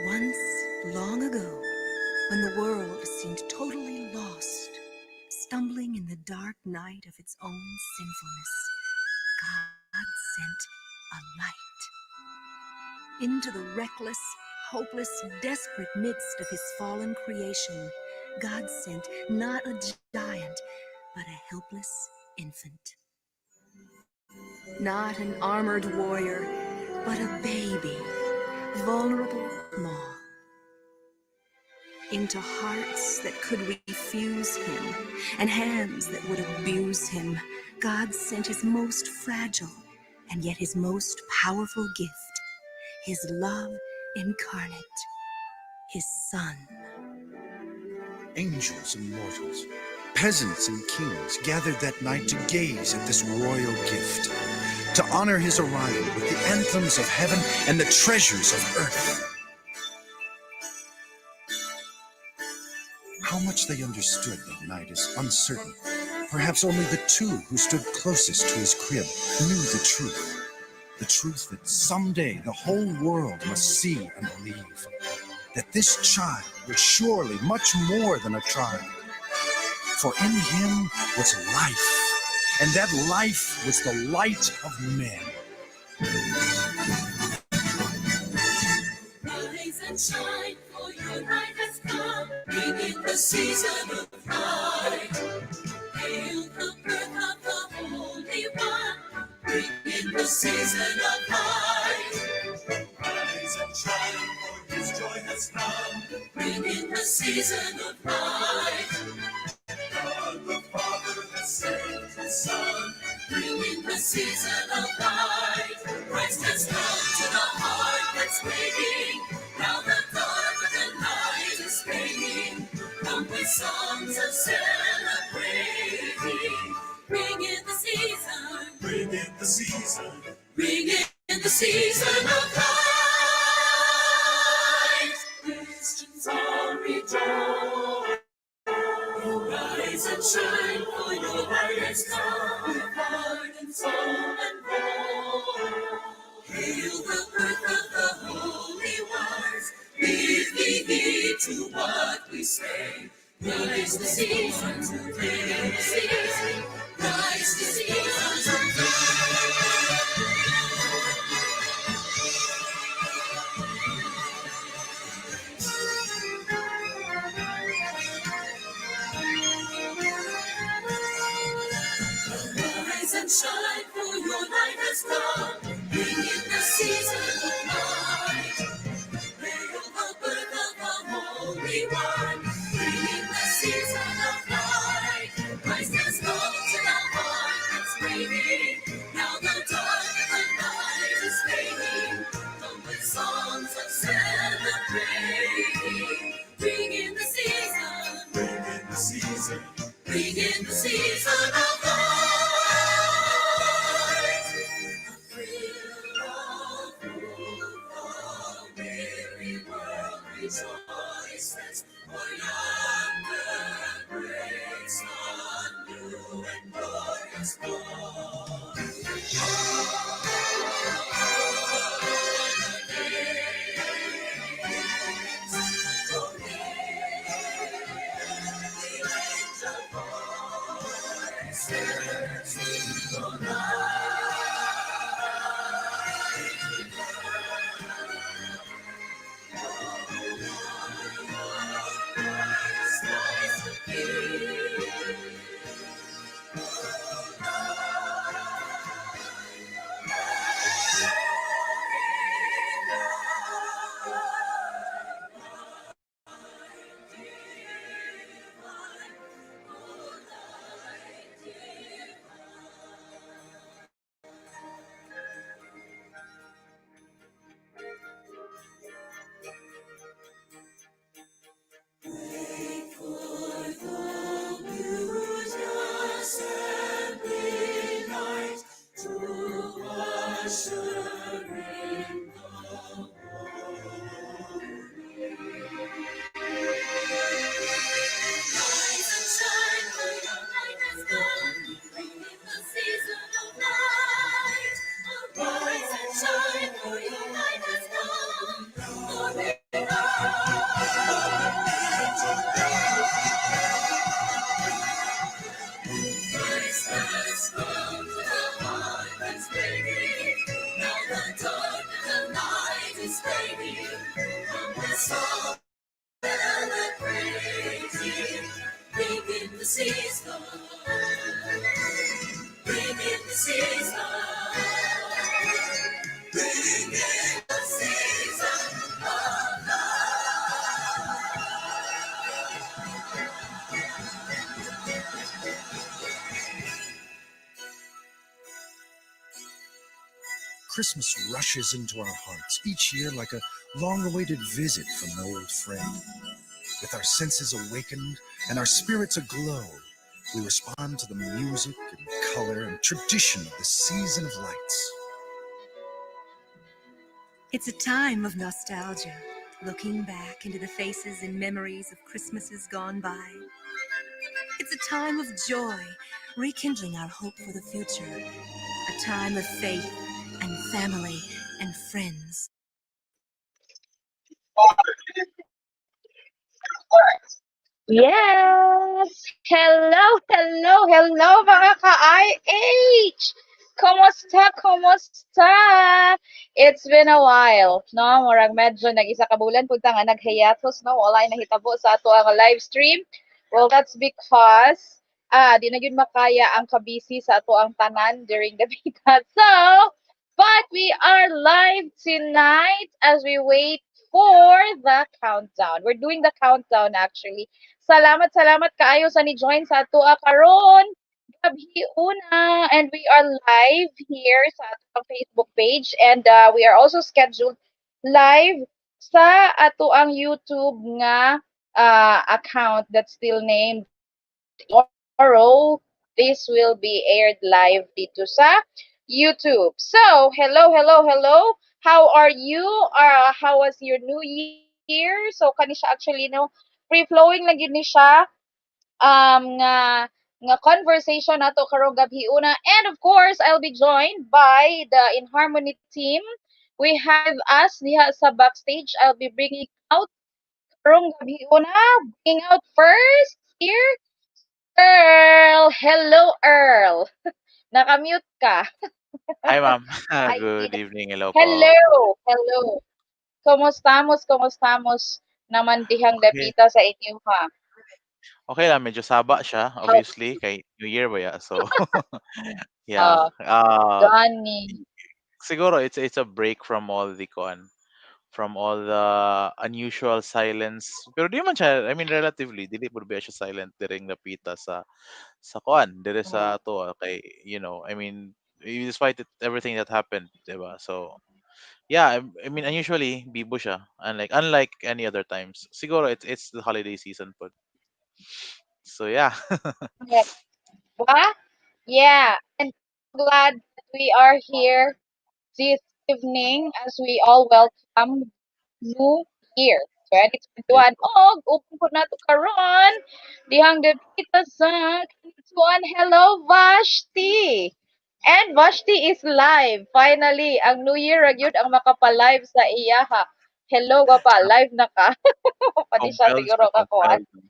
Once, long ago, when the world seemed totally lost, stumbling in the dark night of its own sinfulness, God sent a light. Into the reckless, hopeless, desperate midst of his fallen creation, God sent not a giant, but a helpless infant. Not an armored warrior, but a baby, vulnerable, small. Into hearts that could refuse him and hands that would abuse him, God sent his most fragile and yet his most powerful gift, his love incarnate, his Son. Angels and mortals, peasants and kings gathered that night to gaze at this royal gift, to honor his arrival with the anthems of heaven and the treasures of earth. How much they understood that night is uncertain. Perhaps only the two who stood closest to his crib knew the truth that someday the whole world must see and believe, that this child was surely much more than a child. For in him was life, and that life was the light of men. Rise and shine, for your light has come, bringing the season of light. Hail the birth of the Holy One, bringing the season of light. Rise and shine, for his joy has come, bringing the season of light. God the Father has sent his Son, bringing the season of light. Christ has come to the heart that's waiting. Now the dark of the night is fading. Come with songs of celebrating. Bring in the season. Bring in the season. Bring in the season of light. Christians are rejoicing. Rise and shine, for your light has come, heart and soul and bone. Hail the birth of the Holy Ones, give thee heed to what we say. Rise the seasons, bring the season, rise the seasons of Rise and shine, for your light has come, bringing the season of light. Hail the birth of the Holy One, bringing the season of light. Christ has come to the heart that's waiting. Now the dark of the night is fading. Come with songs of celebrating. Bring in the season. Bring in the season. Bring in the season of light. A thrill of hope, the weary world rejoices. For yonder breaks a new and glorious dawn. Rise and shine, for your light has come. Bring in the season. Bring in the season of Christmas rushes into our hearts each year like a long-awaited visit from an old friend. With our senses awakened and our spirits aglow, we respond to the music and color and tradition of the season of lights. It's a time of nostalgia, looking back into the faces and memories of Christmases gone by. It's a time of joy, rekindling our hope for the future. A time of faith and family and friends. Yes! Hello mga ka-IH! Kumusta, kumusta? It's been a while, no? Murag medyo nag-isa ka bulan punta nga naghiatus, no? Walay nahitabo sa ato ang live stream. Well, that's because di na yun makaya ang kabisi sa ato ang tanan during the beta. So, but we are live tonight as we wait for the countdown. We're doing the countdown actually. Salamat kaayo sa ni-join sa ato karon. Gabi una, and we are live here sa ato Facebook page, and we are also scheduled live sa ato ang YouTube nga account that's still named tomorrow. This will be aired live dito sa YouTube. So, hello. How are you? How was your New Year? So, kani siya actually, no, free-flowing lang yun ni siya. Nga conversation nato karong gabi una. And of course, I'll be joined by the In Harmony team. We have us diha sa backstage. I'll be bringing out karong gabi una. Bringing out first here, Earl. Hello, Earl. Nakamute ka. Hi, ma'am. Ay, Good evening. Hello po. hello. Kumustamos naman dihang Okay. lapita sa inyo ha? Okay lang, medyo saba siya, How, obviously, kay New Year ba ya? So, yeah. uh, Y- Gani. Siguro it's a break from all the from all the unusual silence. Pero di man siya, I mean, relatively, dili po ba siya silent during the pita sa kuan, dire Mm. sa to, kay, I mean, despite everything that happened, diba? So, yeah, I mean, unusually, bibo siya. Unlike any other times. Siguro it's the holiday season po. So yeah. Correct. Ba? Yeah. And glad that we are here this evening as we all welcome New Year 2021. Oh, upon ko na to karon. Dihang debita sa kanituan. Hello, Vashti. And Vashti is live. Finally, ang New Year ragyud ang makapa-live sa iya ha. Hello, pa live na ka. Pati siya Compelled siya, siguro kakuan. compelled.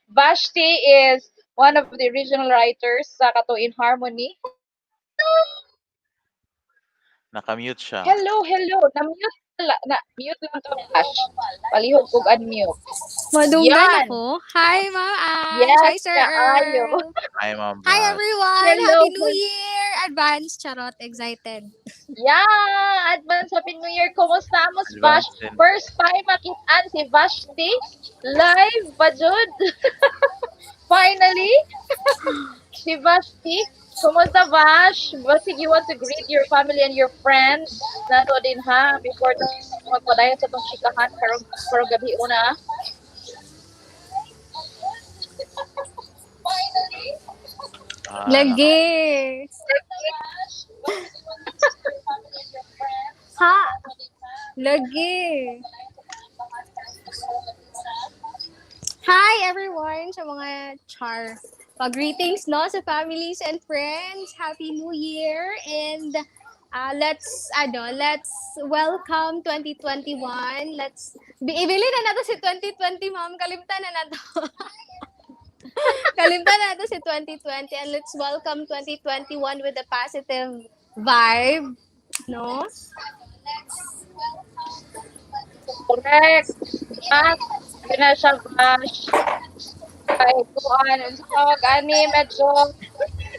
Vashti is one of the original writers sa Kato in Harmony. Nakamute siya. Hello. Na-mute lang ka, Vash. Palihog kog unmute. Madunggan Yan. ako. Hi, Ma'am Ange. Yes, Hi, Sir kaayo. Earl. Hi, Ma'am Hi, Bash. everyone. Hello. Happy New Year. Advance. Charot. Excited. Yeah, advance Happy New Year. Kumusta mo, Vash? Advance din. First time makitaan si Vashti live ba, Jud? Finally, si Vashti. Kumusta, Vash? Basig you want to greet your family and your friends nato din ha before magpadayon sa tong chikahan karong gabi una. Naka, Lagi. Ha? Lagi. Hi, everyone. Sa mga greetings, no? Sa families and friends. Happy New Year. And let's welcome 2021. Ibili na nato si 2020, ma'am. Kalimtan na nato. Kalimtan na nato si 2020. And let's welcome 2021 with a positive vibe. No? Correct. At yun na siya, Vash. Ay, kuan, unsa tawag ani, medyo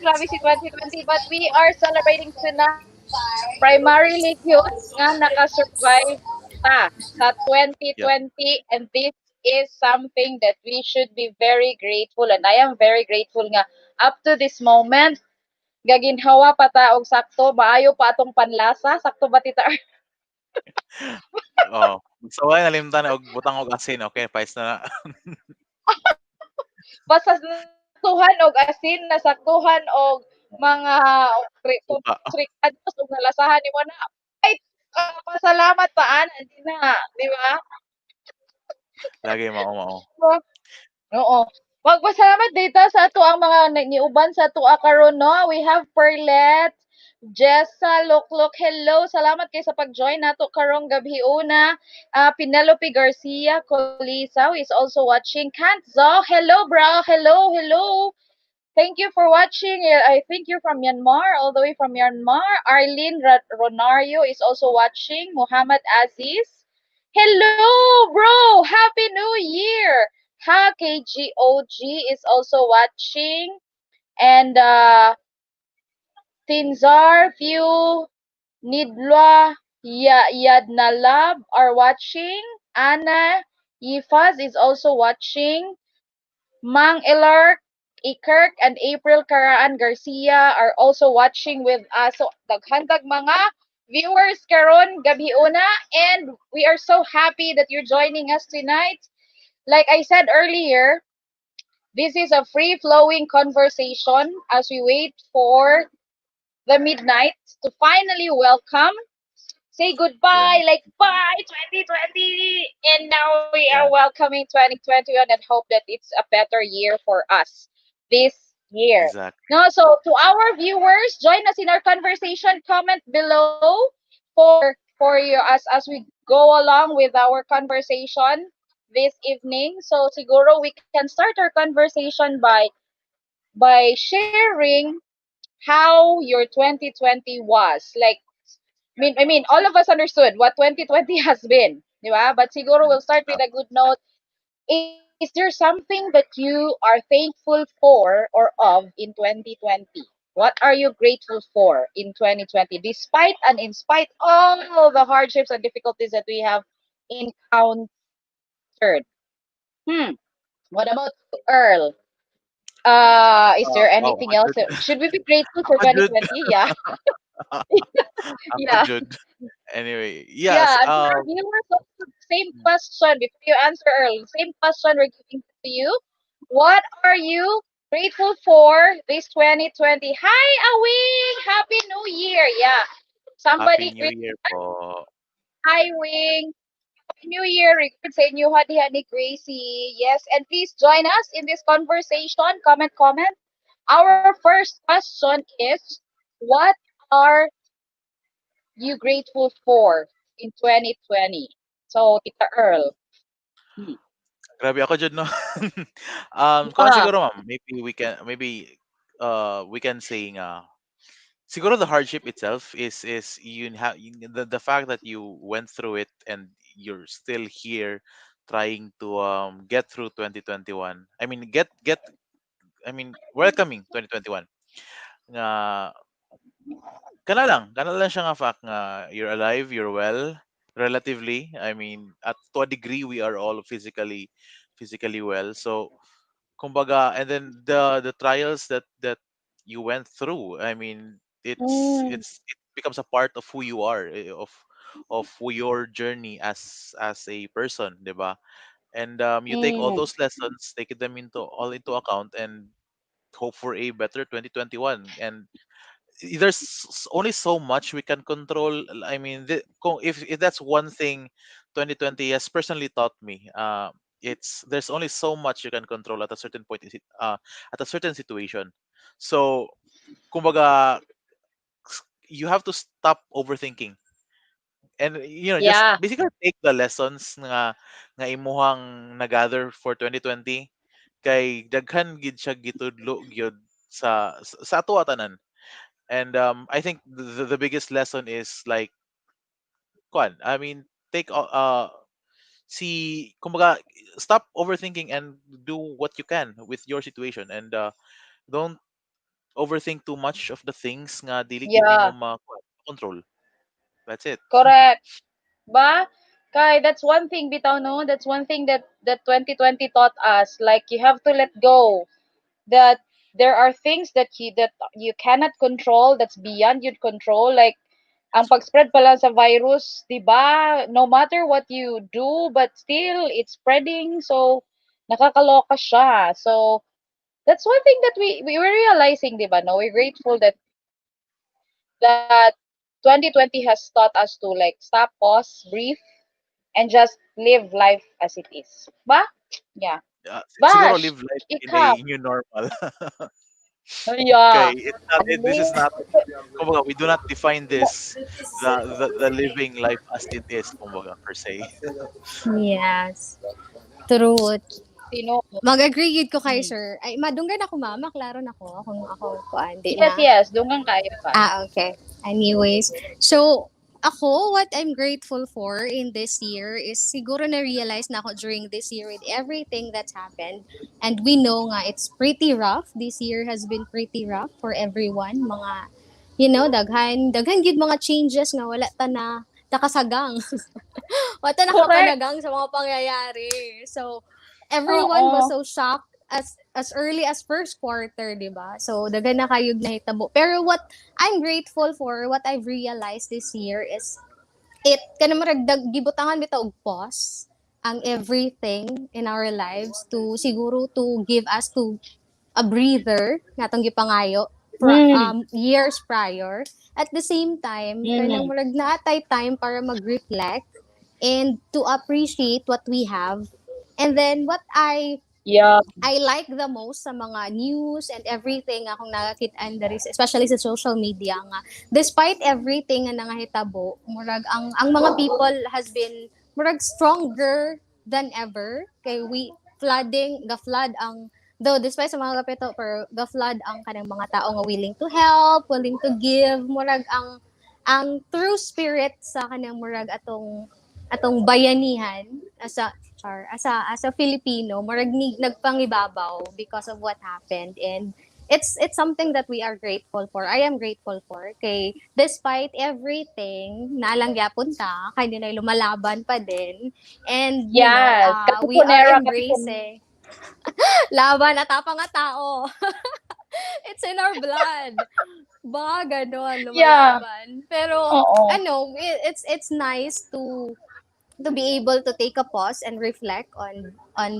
grabe si 2020, but we are celebrating tonight primarily yun nga naka-survive ta sa Yep. 2020, and this is something that we should be very grateful, and I am very grateful nga up to this moment gaginhawa pa ta og sakto, maayo pa atong panlasa, sakto ba tita? Oh, saway nalimtan og butang og asin, okay, pais na. Basta nasaktuhan og asin, nasaktuhan og mga Suka. tricados ug nalasahan nimo na. Ay, pasalamat pa ana di na, di ba? Lagi mao mao. Oo. Magpasalamat dito sa ato ang mga niuban sa ato karon no. We have Perlet, Jessa, Loklok, hello. Salamat kay sa pag-join nato karong gabi una. Penelope Garcia Colisa is also watching. Kanzo, hello bro. Hello, hello. Thank you for watching. I think you're from Myanmar, all the way from Myanmar. Arlene Ronario is also watching. Muhammad Aziz. Hello, bro. Happy New Year. Ha, KGOG is also watching. And Tinzar, View, Nidla, Yadnalab are watching. Anna Yifaz is also watching. Mang Ilark, Ikirk, and April Caraan Garcia are also watching with us. So, daghantag mga viewers karon gabi una, and we are so happy that you're joining us tonight. Like I said earlier, this is a free-flowing conversation as we wait for the midnight to finally welcome, say Yeah. goodbye, like bye 2020, and now we are Yeah. welcoming 2021 and hope that it's a better year for us this year. Exactly. No, so to our viewers, join us in our conversation. Comment below for you as we go along with our conversation this evening. So siguro we can start our conversation by sharing how your 2020 was. Like I mean, all of us understood what 2020 has been, di ba? But siguro we'll start with a good note. Is there something that you are thankful for or of in 2020? What are you grateful for in 2020, despite and in spite all the hardships and difficulties that we have encountered? Hmm. What about you, Earl? Is there Wow, anything ako else? jud. Should we be grateful for Ako jud. 2020? Yeah. Ako Yeah. jud. Anyway, Yeah, yes, and for our viewers, also the same question before you answer, Earl. Same question we're giving to you. What are you grateful for this 2020? Hi, Awing! Happy New Year! Yeah, Happy somebody New greet. Year po. Hi, Wing. Happy New Year! Record sa inyo, hadi ni Gracie. Yes, and please join us in this conversation. Comment. Our first question is, what are you grateful for in 2020? So, Tita Earl. Hmm. Grabe ako jud no. Kuan Yeah. siguro ma'am, we can say nga siguro the hardship itself is the fact that you went through it and you're still here trying to get through 2021. I mean welcoming 2021. Nga kana lang siya nga fact nga you're alive, you're well relatively. I mean at to a degree we are all physically well. So kumbaga, and then the trials that you went through, I mean Mm, it becomes a part of who you are, of who your journey as a person, 'di ba? And you take all mm, those lessons, take them into account, and hope for a better 2021. And there's only so much we can control. I mean, if that's one thing 2020 has personally taught me, it's there's only so much you can control at a certain point, at a certain situation. So, kumbaga, you have to stop overthinking, and just yeah, basically take the lessons nga imuhang nagather for 2020, kay daghan gid siya gitudlo gyud sa ato tanan. And I think the biggest lesson is like, kwan, I mean, take see, kumbaga, stop overthinking and do what you can with your situation, and don't overthink too much of the things nga dili gid nimo Yeah, control. That's it. correct. Ba? Kai, that's one thing bitaw no. That's one thing that 2020 taught us. Like you have to let go. That there are things that you cannot control. That's beyond your control. Like ang pag-spread pa lang sa virus, 'di ba? No matter what you do, but still it's spreading. So nakakaloka siya. So that's one thing that we were realizing, 'di ba? No, we're grateful that 2020 has taught us to like stop, pause, breathe, and just live life as it is. Ba? Yeah. Siguro Bash, live life in a ikaw. new normal. Yeah. Okay, this is Live. not, kumbaga, we do not define this, the living life as it is, kumbaga, per se. Yes. Truth. Tino. Mag-agree yun ko kay Mm. sir. Ay, madunggan ako mama. Klaro na ko. Ako kuan. Di Yes, na. yes. Dungang kayo ka. Okay. Anyways, so ako, what I'm grateful for in this year is siguro na-realize na ako during this year with everything that's happened. And we know nga it's pretty rough. This year has been pretty rough for everyone. Mga, daghan gid mga changes nga wala ta na nakasagang. Wala Correct. nakapanagang sa mga pangyayari. So, everyone was Oo. so shocked as early as first quarter, di ba? So, daghan na kayog nahitabo. Pero what I'm grateful for, what I've realized this year is kanang maragdag gibutangan bitaw og pause ang everything in our lives to siguro to give us to a breather natong gipangayo Mm. years prior. At the same time, kanang Mm. murag naatay time para mag-reflect and to appreciate what we have. And then what Yeah. I like the most sa mga news and everything akong nakakita diri especially sa social media nga despite everything nga nangahitabo murag ang mga people has been murag stronger than ever kay we flood ang though despite sa mga kapito pero flood ang kanang mga tao nga willing to help, willing to give murag ang true spirit sa kanang murag atong bayanihan as a Filipino murag nagpangibabaw because of what happened, and it's something that we are grateful for. I am grateful for kay despite everything nalang gyapon ta kay dinay lumalaban pa din, and Yes. we are Katipunera, katipon. embracing laban at tapang nga tao. It's in our blood. Ba, ganon, Yeah. lumalaban. Pero, Oo. it's nice to be able to take a pause and reflect on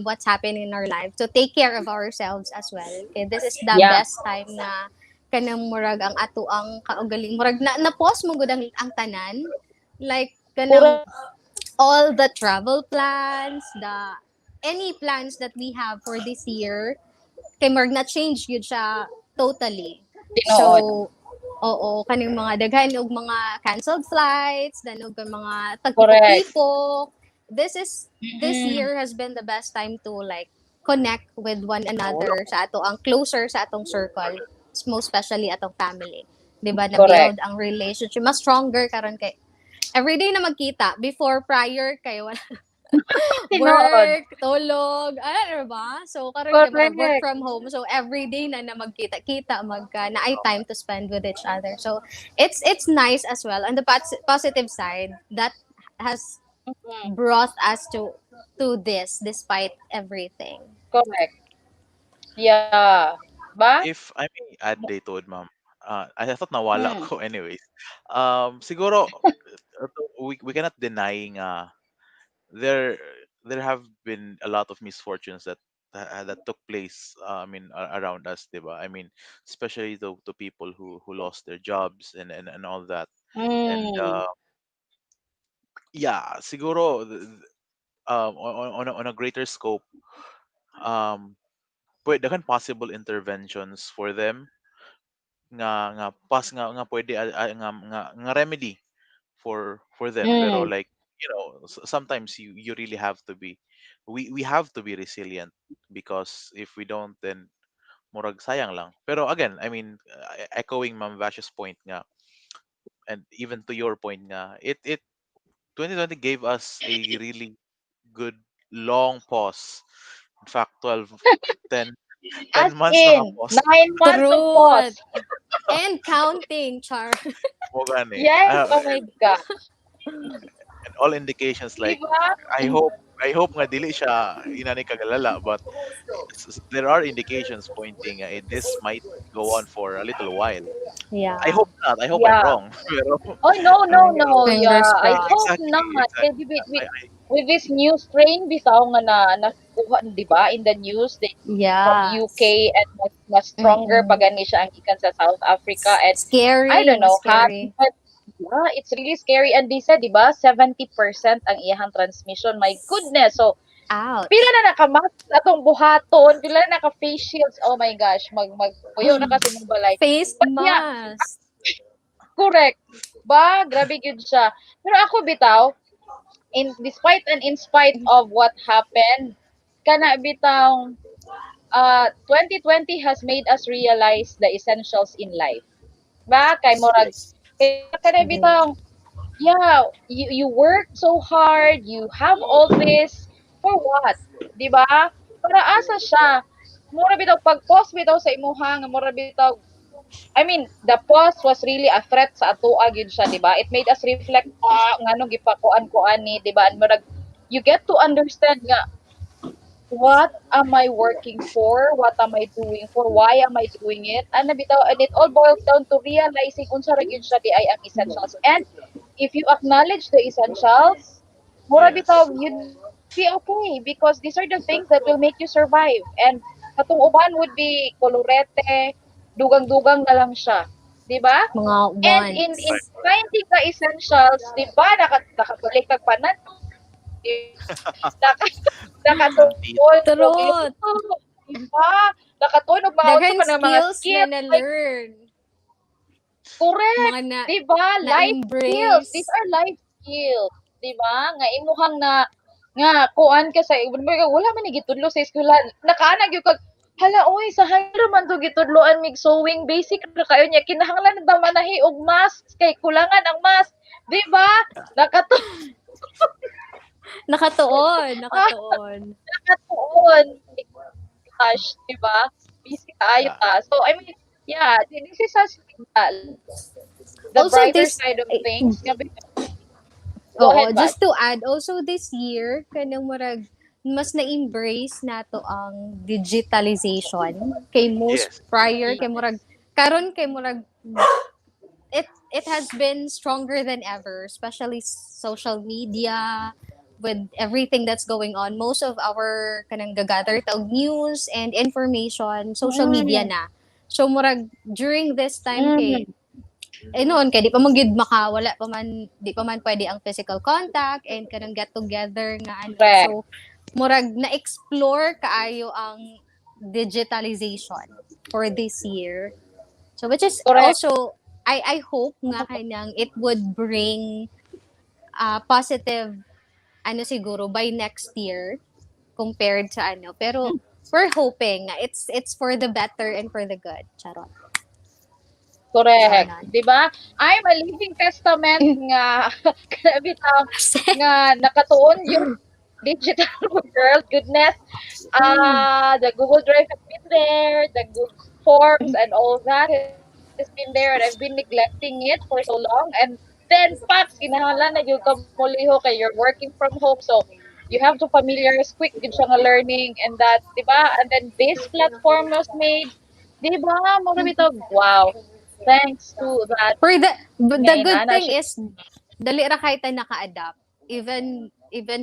what's happening in our life, to take care of ourselves as well. Okay, this is the Yeah. best time na kanang murag ang ato ang kaugaling murag na pause mo gud ang tanan, like kanang Pura all the travel plans, the any plans that we have for this year kay murag na change yun siya totally. tinuod. So, oo, kaning mga daghan og mga canceled flights, dan og mga Correct. tagtipok-tipok. This Mm. year has been the best time to like connect with one another sa ato ang closer sa atong circle, most especially atong family. 'Di ba? Na Correct. build ang relationship mas stronger karon kay everyday na magkita before prior kay Tinuod. work, tulog, ano ba? So, karon kay murag work Correct. from home. So, every day na magkita-kita, na ay time to spend with each other. So, it's nice as well. On the positive side, that has Mm. brought us to this despite everything. Correct. Yeah. Ba? If I may add dito, ma'am, I thought nawala Mm. ko anyways. Siguro, we cannot deny nga there there have been a lot of misfortunes that took place, I mean, around us, 'di ba? I mean, especially to people who lost their jobs, and all that. And Mm. yeah, siguro, on a greater scope, um daghang possible interventions for them, nga pwede, nga remedy for them, pero Mm. like, sometimes you really have to be, we have to be resilient, because if we don't, then murag sayang lang. Pero again, I mean, echoing Ma'am Vash's point nga, and even to your point nga, it 2020 gave us a really good long pause. In fact, 12, 10, As 10 months na in, pause. 9 months of Truth. pause. And counting, Char. Mo gani. Yes, oh my gosh. And all indications Di like ba? I hope I hope nga dili siya inani kagalala, but there are indications pointing this might go on for a little while. I Yeah. hope not. I hope I'm Yeah. wrong. Pero Oh, no, no, pero no. Fingers Yeah, I hope crossed. exactly, not. Kaya exactly. with this new strain, bitaw nga nakuha, di ba, in the news, they from Yes. UK and mas stronger pa Mm-mm. gani siya ang gikan sa South Africa. And I Scary. don't Mas know, has scary. but yeah, it's really scary. And they said, di ba, 70% ang iyahang transmission. My goodness. So, pila Ouch. na naka-mask atong buhaton, pila na naka-face shields. Oh my gosh, magpuyo na kasi mong balay. Face But yeah, mask. correct. Ba, grabe gyud siya. Pero ako bitaw, despite and in spite of what happened, kana bitaw 2020 has made us realize the essentials in life. Ba, kay murag kaya kana bitaw, yeah, you work so hard, you have all this for what? 'Di ba? Para asa siya? Mura bitaw pag-post bitaw sa imuha nga mura bitaw I mean, the pause was really a threat sa atoa gyud siya, 'di ba? It made us reflect, ngano gipakuan-kuan ni, 'di ba? And murag you get to understand nga what am I working for? What am I doing for? Why am I doing it? And bitaw, and it all boils down to realizing unsa ra gyud siya di ay ang essentials. And if you acknowledge the essentials, mura bitaw Yes. you'd be okay because these are the things that will make you survive. And katong uban would be kolorete, dugang-dugang na lang siya. 'Di ba? Mga And in Right, wants. right. finding the essentials, 'di ba, nakabalik kag pananog, 'di ba? Nakatuon og Truth. luto, 'di ba? Nakatuon og mga unsa Daghan pa ng mga skills na skills like na-learn. correct, Mga 'di ba? Life skills. na-embrace. These are life skills, 'di ba? Nga imuhang nga kuan ka sa wala man ni gitudlo sa eskwelahan. Nakaanag gyud kag hala oy sahay ra man to gitudloan mig sewing basic ra kayo niya kinahanglan ta manahi og mask kay kulangan ang mask, 'di ba? Nakatu Nakatuon. ah, Nakatuon. nakatuon. Gosh, 'di ba? Busy kaayo Yeah. ta. So I mean, yeah, this is us the Also brighter this side of things. Go Oo, ahead, Bad. just to add, also this year, kanang murag, mas na-embrace nato ang digitalization kay most Yes. prior Yes. kay murag karon kay murag it has been stronger than ever, especially social media with everything that's going on. Most of our kanang gagather tawag news and information social media Mm, na. So murag during this time kay mm, noon kay di pa man gyud wala pa man di pa man pwede ang physical contact and kanang get together nga ano. correct, So murag na-explore kaayo ang digitalization for this year. So which is correct. also I hope nga kanang it would bring positive ano siguro by next year compared sa ano. Pero we're hoping nga it's for the better and for the good. Charot. Correct. Ganon. 'Di ba? I'm a living testament nga bitaw nga nakatuon yung digital world. Goodness. The Google Drive has been there, the Google Forms and all that has been there, and I've been neglecting it for so long. And then, Paps, kinahanglan na yung kamuliho kay you're working from home. So, you have to familiarize quick with siya nga learning and that, di ba? And then, this platform was made, di ba? Mga bitaw, wow. Thanks to that For nga the good inana thing siya. is dali ra kay ta naka-adapt. Even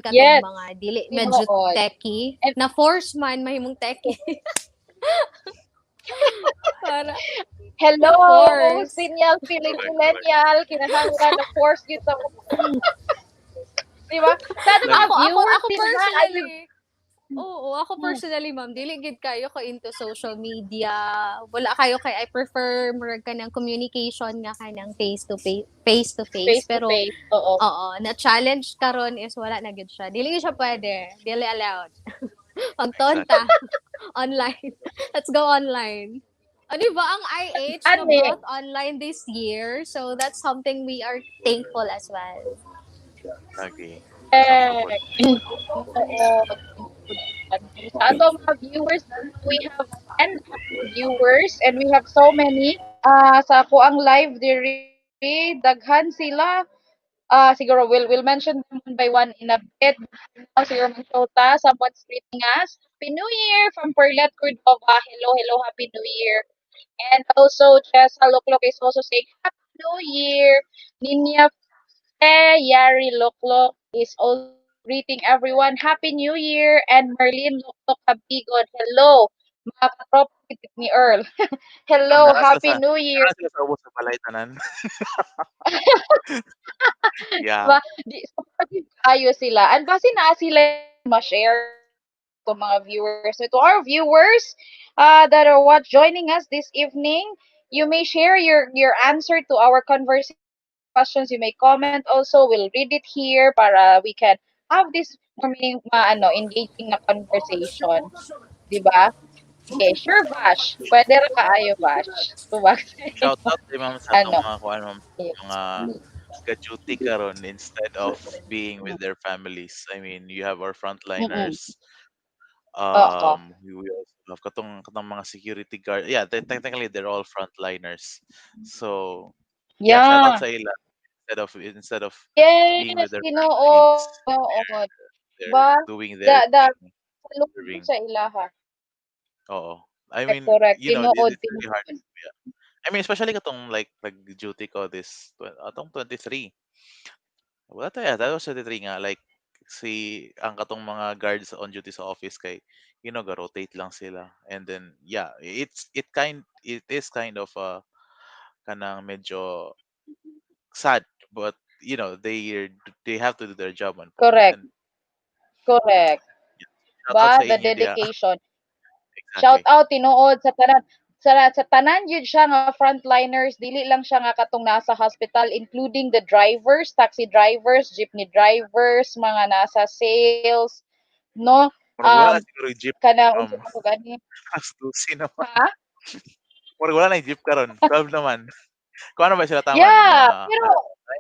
katong Yes, mga dili medyo tinuod. techie And na force man mahimong techie para hello, na force. senior Correct, correct. millennial, kinahanglan na force gyud sa di ba? Sa ato Like mga viewers Ako din ha, I will personally, oo, ako hmm, personally, ma'am, dili gid kayo ko into social media. Wala kayo kay I prefer murag kanang communication nga kanang face to face. face to Pero face, oo. oo, na challenge karon is wala na gid siya. Dili siya pwede. Dili allowed. exactly. Pagtonta online. Let's go online. Ano ba ang IH na Ani, brought online this year? So that's something we are thankful as well. Agree. Correct. Oo, sa ato mga viewers, we have 10 viewers and we have so many sa ako ang live diri daghan sila. Siguro we'll mention them one by one in a bit. Siguro Minnesota, someone's greeting us. Happy New Year from Perlet Cordova. Hello, hello, Happy New Year. And also, Jessa Loklok is also saying Happy New Year. Ninya Yari Loklok is also greeting everyone. Happy New Year. And Marlene Loklok Kabigon. Hello, mga katropa ni Earl. Ano, Hello, Happy New Year. nara sila sa ubos sa balay tanan. Yeah. Ba, di supportive kayo sila. And base na sila ma-share to mga viewers. So to our viewers that are joining us this evening, you may share your answer to our conversation, your questions. You may comment also. We'll read it here para we can have this more engaging na conversation. Di ba? Okay, sure, Vash. Pwede ra kaayo, Vash. Tumagsay Shout mo. out kay ma'am sa atong Ano? mga kuan ma'am, mga ka-duty karon instead of being with their families. I mean, you have our Mm-mm. frontliners. Oo. We also have katong mga security guard. Yeah, technically they're all frontliners. So, yeah, shout out Yeah. sa ila instead of being Yes, with their families, tinuod, tinuod. they're Ba? doing Da their da thing, salubong serving. sa ilaha. Oo. I Correct, mean, correct. Tinuod, it's really hard. tinuod. Yeah. I mean, especially katong like nag-duty ko atong 23. Wala tayo, that was 23 nga. Like, ang katong mga guards on duty sa office kay, ga-rotate lang sila. And then, yeah, it is kind of, kanang medyo sad, but, they have to do their job, Correct, and correct. yeah, shout out Ba? sa The inyo diha. dedication. Shout Exactly. out tinuod sa tanan sa tanan yun siya nga frontliners, dili lang siya nga katong nasa hospital, including the drivers, taxi drivers, jeepney drivers, mga nasa sales, no? Murag wala na siguro yung jeep, Kanang unsa man to gani? mas 12 naman. Ha? Murag wala na yung jeep karon, 12 naman. Kung ano ba sila taman, Yeah, mga pero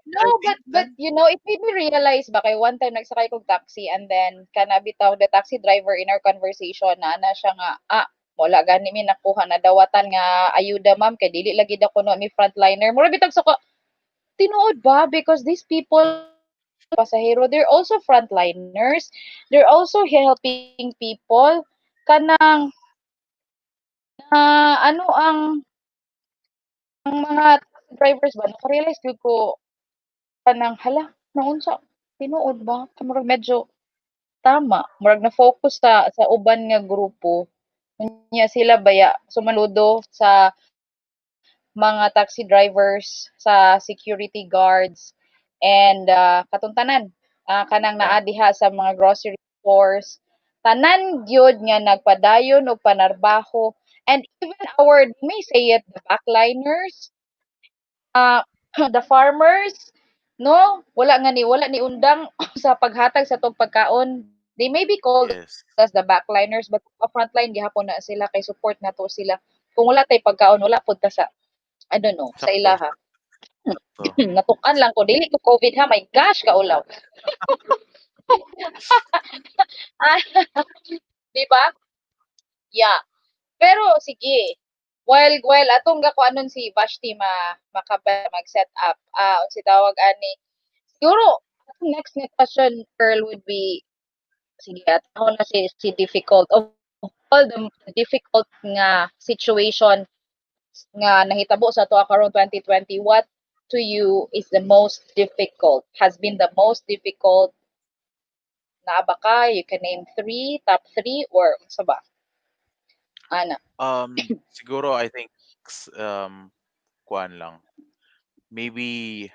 no, 13, but 10? it made me realize ba kay one time nagsakay kog taxi and then kana bitaw the taxi driver in our conversation na ana siya nga wala gani mi nakuha na dawatan nga ayuda ma'am kay dili lagi daw kuno mi frontliner. Mura bitag sa tinuod ba because these people pasahero they're also frontliners. They're also helping people kanang ano ang mga taxi drivers ba naka-realize gyud ko kanang hala naunsa tinuod ba murag medyo tama murag na-focus sa uban nga grupo unya sila baya sumaludo sa mga taxi drivers sa security guards and katuntanan kanang Yeah. naa diha sa mga grocery stores tanan gyud nga nagpadayon og panarbaho and even our may say it the backliners the farmers, no? Wala ni undang sa paghatag sa tong pagkaon. They may be called as the Yes. backliners but a frontline gihapon na sila kay support nato sila. Kung wala tay pagkaon, wala pud ta sa I don't know, sa ilaha. Sakto, sakto. Natukan lang ko dili ko COVID ha. My gosh, kaulaw. Ah, 'Di ba? Yeah. Pero sige. While atong gakuanon si Vashti mag-set up, unsa tawag ani? Siguro, ang next nga question, Pearl, would be, sige, at ako na si difficult. Of all the difficult nga situation nga nahitabo sa to karon 2020, what to you is the most difficult, has been the most difficult na ba ka? You can name three, top three, or unsa ba? Ana. Siguro I think kuan lang. Maybe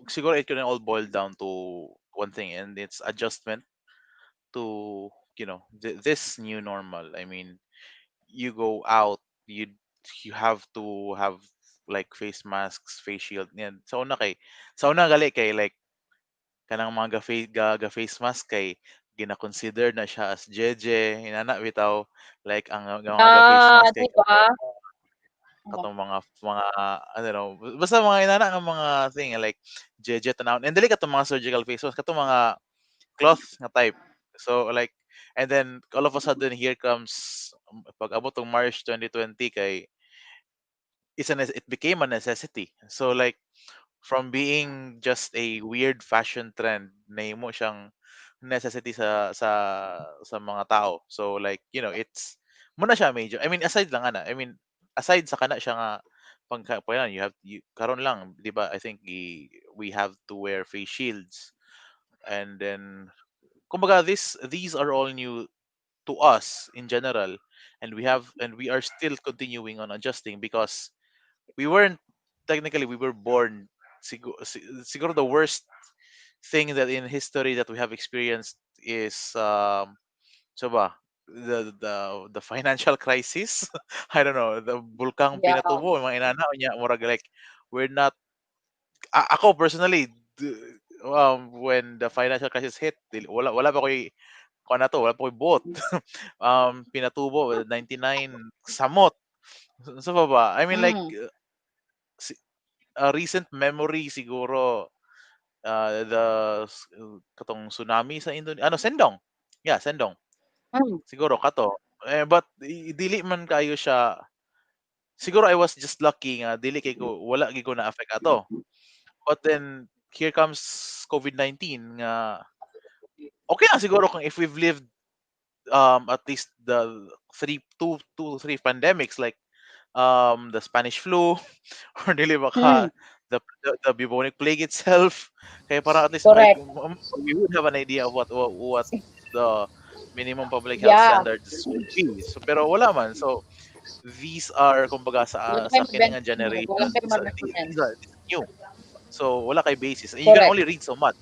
siguro it can all boil down to one thing, and it's adjustment to, this new normal. I mean, you go out, you have to have like face masks, face shield. Yan. Sa una gali kay like kanang mga ga face mask kay gina-consider na siya as jeje, inana bitaw like ang mga ga face mask kay 'Di ba? katong mga I don't know, basta mga inana nga mga thing like jeje tanawon. And dili katong mga surgical face mask, katong mga cloth nga type. So like, and then all of a sudden here comes pag abot tong March 2020 kay it became a necessity. So like from being just a weird fashion trend, nahimo siyang necessity sa mga tao. So like, it's muna siya major. I mean, aside lang ana. I mean, aside sa kana siya nga pagka you karon lang, 'di ba? I think we have to wear face shields, and then kumbaga these are all new to us in general, and we are still continuing on adjusting because we weren't technically we were born siguro the worst thing that in history that we have experienced is so ba the financial crisis. I don't know, the bulkang Yeah. pinatubo mga inana niya murag like we're not ako personally when the financial crisis hit wala pa koy kuan na to wala pa koy boat. Pinatubo 99 samot so ba I mean like Mm. si- a recent memory siguro katong tsunami sa Sendong. Yeah, Sendong. Mm. Siguro kato. But dili man kayo siya. Siguro I was just lucky nga dili kay ko wala gyud ko na affect ato. But then here comes COVID-19 nga okay lang siguro kung if we've lived at least the two three pandemics like the Spanish flu or dili Mm. baka the bubonic plague itself. Kaya para at least like Correct. we would have an idea of what the minimum public health Yeah. standards would be. So pero wala man. So these are kumbaga Wala sa kay kiningan wala generation kay these ma-recommend. are this is new. So wala kay basis. And you can Correct. only read so much,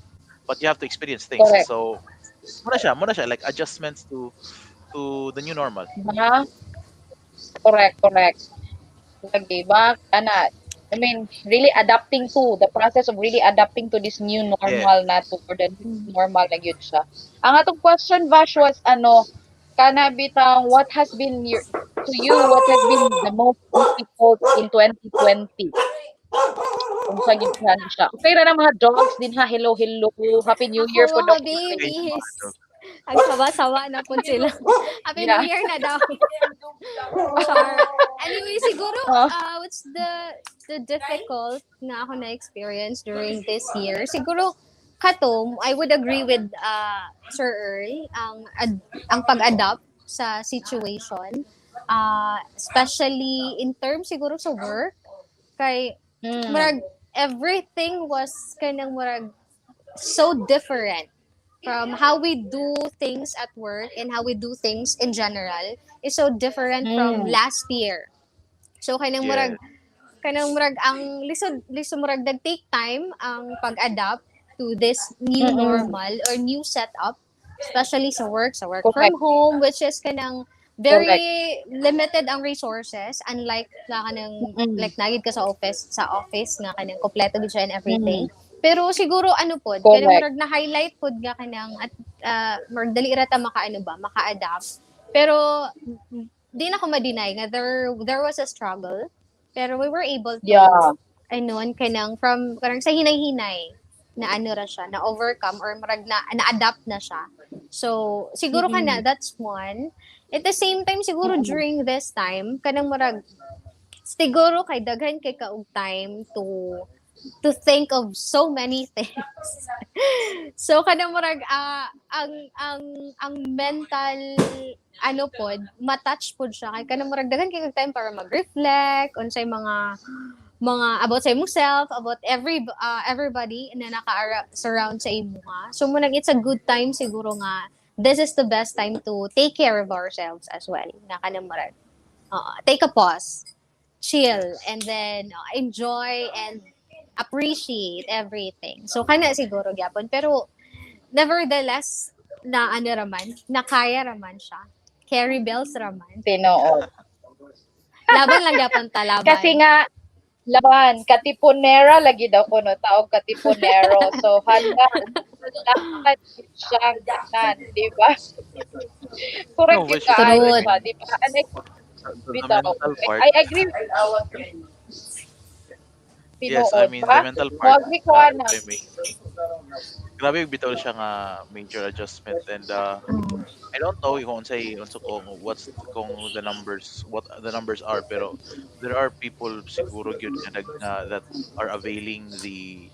but you have to experience things. Correct. So muna siya like adjustments to the new normal. Mga correct, correct. Lagi ba? I mean, really adapting to the process of really adapting to this new Yeah. normal na to or the new Mm. normal na gyud siya. Ang atong question Vash was kana bitang what has been what has been the most difficult in 2020? Unsa gyud siya? Okay ra na mga dogs din ha. Hello, hello. Happy New Ako Year po mga dog. Okay, sa mga babies. dog. Ang sawa-sawa na po sila. Happy New Yeah. Year na daw. Char. Anyway, siguro, Oh. what's the difficult na ako na-experience during this year? Siguro, katom, I would agree with Sir Earl, ang pag-adapt sa situation. Especially in terms siguro sa work. Kay, Mm. murag, everything was kanang murag so different from how we do things at work and how we do things in general is so different from Mm. last year. So Yeah. kanang murag ang lisod murag take time ang pag-adapt to this new Mm-mm. normal or new setup, especially sa work from Correct. home, which is kanang Correct. very limited ang resources, unlike na kanang Mm. like nagid ka sa office nga kanang kompleto gid siya and everything. Mm. Pero siguro ano pod kanang Correct. murag na highlight pod nga kanang at murag dali ra ta maka-adapt. Pero di na ko ma-deny nga there was a struggle, pero we were able to Yeah. kanang from parang sa hinay-hinay na ano ra siya, na overcome or marag na-adapt na siya. So, siguro Mm. that's one. At the same time, siguro Mm. during this time, kanang marag, siguro kay daghan kay kaog time to think of so many things. So kanang murag ang mental ano pod matouch pod siya kay kanang murag daghan kay time para mag-reflect unsay mga about sa imong self, about everybody na naka-surround sa imo nga. So munang it's a good time siguro nga this is the best time to take care of ourselves as well. Na kanang murag take a pause, chill, Yes. and then enjoy and appreciate everything. So kana siguro gyapon pero nevertheless na ano raman, nakaya raman siya. Carry bells raman. Tinuod. Laban lang gyapon ta Kasi laban. nga laban katipunera lagi daw kuno tawag katipunero. So hala lakad gyud siyang tanan, di ba? No, Correct gyud which is kaayo Truth. correct. siya, di ba? The bitaw. mental part, I agree with yes, I tinuod mean ba? the mental Mo part, agree ko if ana. I may, grabe bitaw siya nga major adjustment. And I don't know kung unsay unsa kung what's kung the numbers are, pero there are people siguro gyud nga that are availing the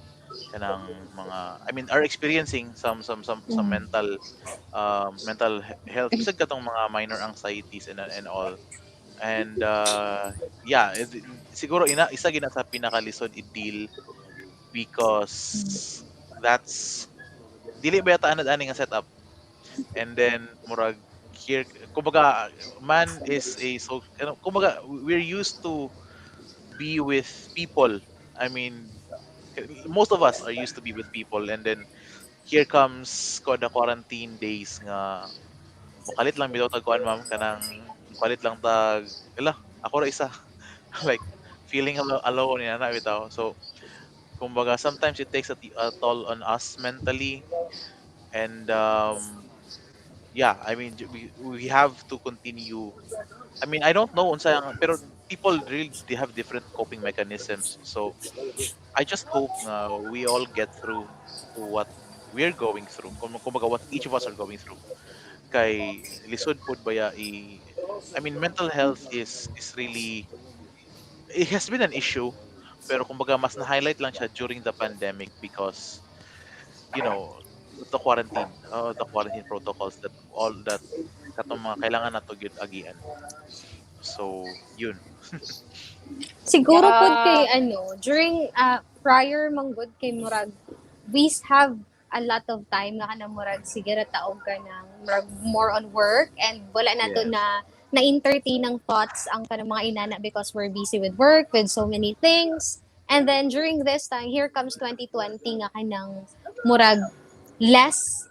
kanang mga, I mean, are experiencing some health bisag katong mga minor anxieties and all. And yeah, siguro isa gina sa pinakalisod i-deal because that's dili ba yata anad ani nga setup. And then murag here, kumbaga, man is a so kumbaga we're used to be with people. I mean, most of us are used to be with people, and then here comes the quarantine days nga mukalit lang bitaw tag kuan ma'am kanang mukalit lang tag ala ako ra isa like feeling alone in ana bitaw. So kumbaga sometimes it takes a toll on us mentally. And yeah, I mean we have to continue. I mean, I don't know unsa pero people really they have different coping mechanisms. So I just hope nga we all get through what we're going through. Kumbaga what each of us are going through. Kay lisod pod baya I mean mental health is really, it has been an issue, pero kumbaga mas na-highlight lang siya during the pandemic because you know the quarantine protocols that all that katong mga kailangan nato gyud agian. So yun. Siguro pod kay Yeah. during prior manggod kay murag we have a lot of time nga kanang murag sige ra taog ka ng murag more on work and wala nato Yes. na entertain ng thoughts ang kanang mga inana because we're busy with work with so many things. And then during this time here comes 2020 nga kanang murag less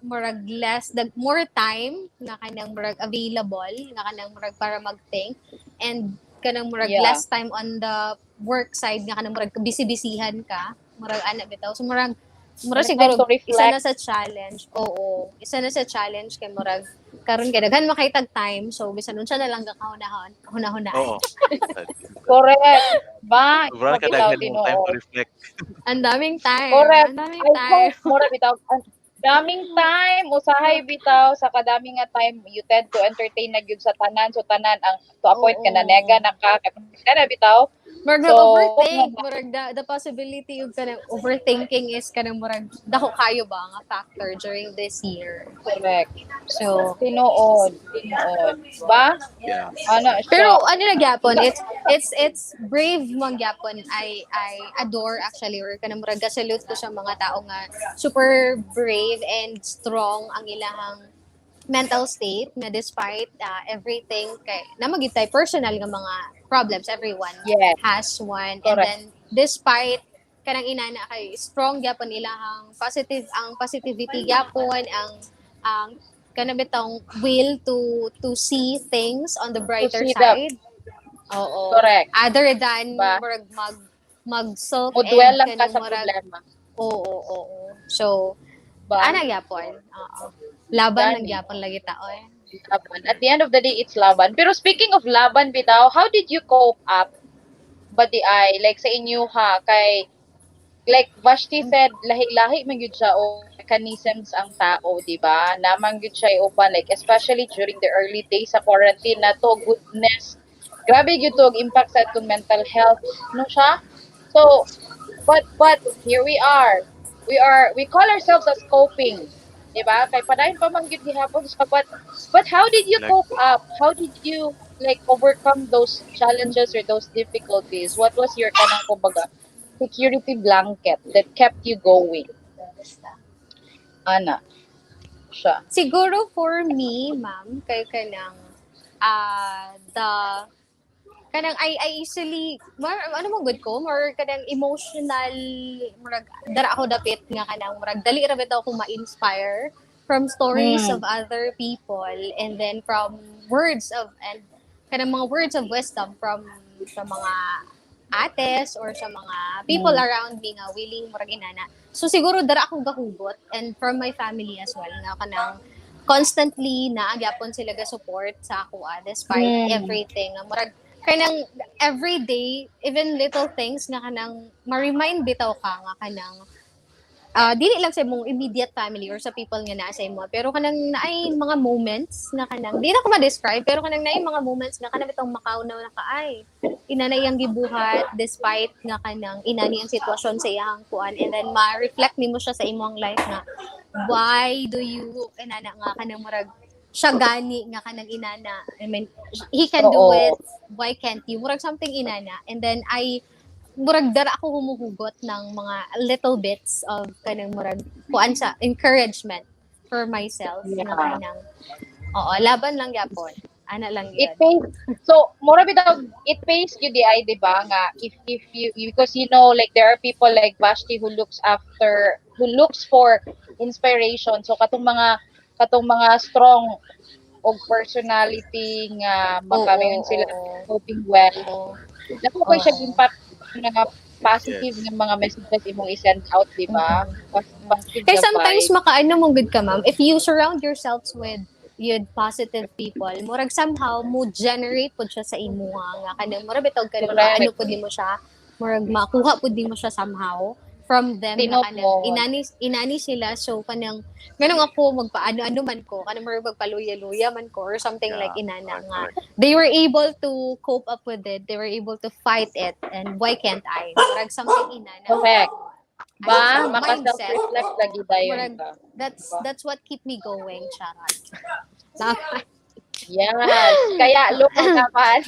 the more time nga kanang murag available nga kanang murag para mag-think and kanang murag Yeah. less time on the work side nga kanang murag busy-busyhan ka murag ana bitaw so murag And time siguro to isa na reflect. sa challenge. Oo, isa na sa challenge kay murag karon kay daghan makitag time so bisan unsa na lang gakahunahon hunahunaan. Oo. Sad. Correct. Ba, Sobrang ikaw bitaw kadaghan mo time to tinuod. reflect. Ang daming time, Correct. ang daming I time. hope mura bitaw daming time usahay bitaw sa kadami nga time you tend to entertain na gyud sa tanan so tanan ang to a point ka na nega Oo. na ka na bitaw. Murag So hope nga nag-overthink, murag the possibility of kanang overthinking is kanang murag dako kayo ba nga factor during this year. correct. So, Tinuod, tinuod. Ba? Yeah. Ano pero siya? ano na gyapon, it's brave man gyapon. I adore actually or kanang murag salute ko sa mga tao nga super brave and strong ang ilahang mental state na despite everything kay namagitay personal nga mga problems everyone Yes, has one and correct. then despite kanang inana kay strong gyapon ilahang positivity gyapon ang kanang bitong will to see things on the To brighter see the side. Oo. correct. Other than Ba? murag mag sulk Mudwell and lang ka kanang sa murag problema. oo. So Ba? ana gyapon. Oo. Laban lang Gani. gyapon lagi tao eh. Laban. At the end of the day, it's laban. Pero speaking of laban, bitaw, how did you cope up? Badi ay, like sa inyo ha, kay like Vashti said, lahi-lahi man gyud siya o mechanisms ang tao, di ba? Naman gyud siya uban like especially during the early days sa quarantine na to goodness. Grabe gyud to og impact sa atong mental health, no siya? So, but here we are. We call ourselves as coping, 'di ba? Kay padayon pa man gyud gihapon sa but how did you Like cope up? How did you like overcome those challenges or those difficulties? What was your kanang kumbaga security blanket that kept you going? Ana, siya. Siguro for me, ma'am, kay kanang the kanang I easily ano mo good ko more kanang emotional murag dara ako dapit nga kanang murag dali ra bitaw ko ma-inspire from stories of Mm, other people and then from words of and kanang mga words of wisdom from sa mga ates or sa mga people mm, around me nga willing murag inana. So siguro dara ako gahugot and from my family as well nga kanang constantly naagyapon sila ga support sa ako despite Mm. everything. Murag kanang everyday even little things nga kanang ma-remind bitaw ka nga kanang dili lang sa imong immediate family or sa people nga naa sa imo pero kanang naay mga moments nga kanang di na ko ma-describe pero kanang naay mga moments nga kanang bitong makaunaw na ka ay inanay ang gibuhat despite nga kanang inani ang sitwasyon sa iyang kuan and then ma-reflect nimo siya sa imong life nga why do you inana nga kanang murag siya gani nga kanang inana. I mean, he can do Oo. it. Why can't you? Murag something inana. And then murag dara ako humuhugot ng mga little bits of kanang murag kuan sa encouragement for myself na Yeah. kanang oo, laban lang gyapon. Ana lang It yun. pays, so mura bitaw it pays you di ay, di ba, nga if because like there are people like Vashti who looks for inspiration. So katong mga strong og personality nga Oo, makamingon sila oo. coping well. Oo. Dako kay siya Oo. impact nga positive Yes. nga mga messages imong i-send out, di ba? Positive Kaya nga sometimes vibe. makaano mo good ka, ma'am. If you surround yourselves with positive people, murag somehow mo generate pud siya sa imo nga kanang murag bitog ka maano Correct. pud nimo siya, murag makuha pud nimo siya somehow from them nga kanang Tinuod. inani sila so kanang ganun ako magpaano-ano man ko kanang murag magpaluya-luya man ko or something like Yeah. inana Correct. nga Correct. they were able to cope up with it, they were able to fight it, and why can't I, murag something inana Correct. ano Ba, siya, mindset. maka-self-reflect lagi dayon Murag, ka. that's Diba? that's what keep me going, charot. Tama. Yes. Kaya look naman.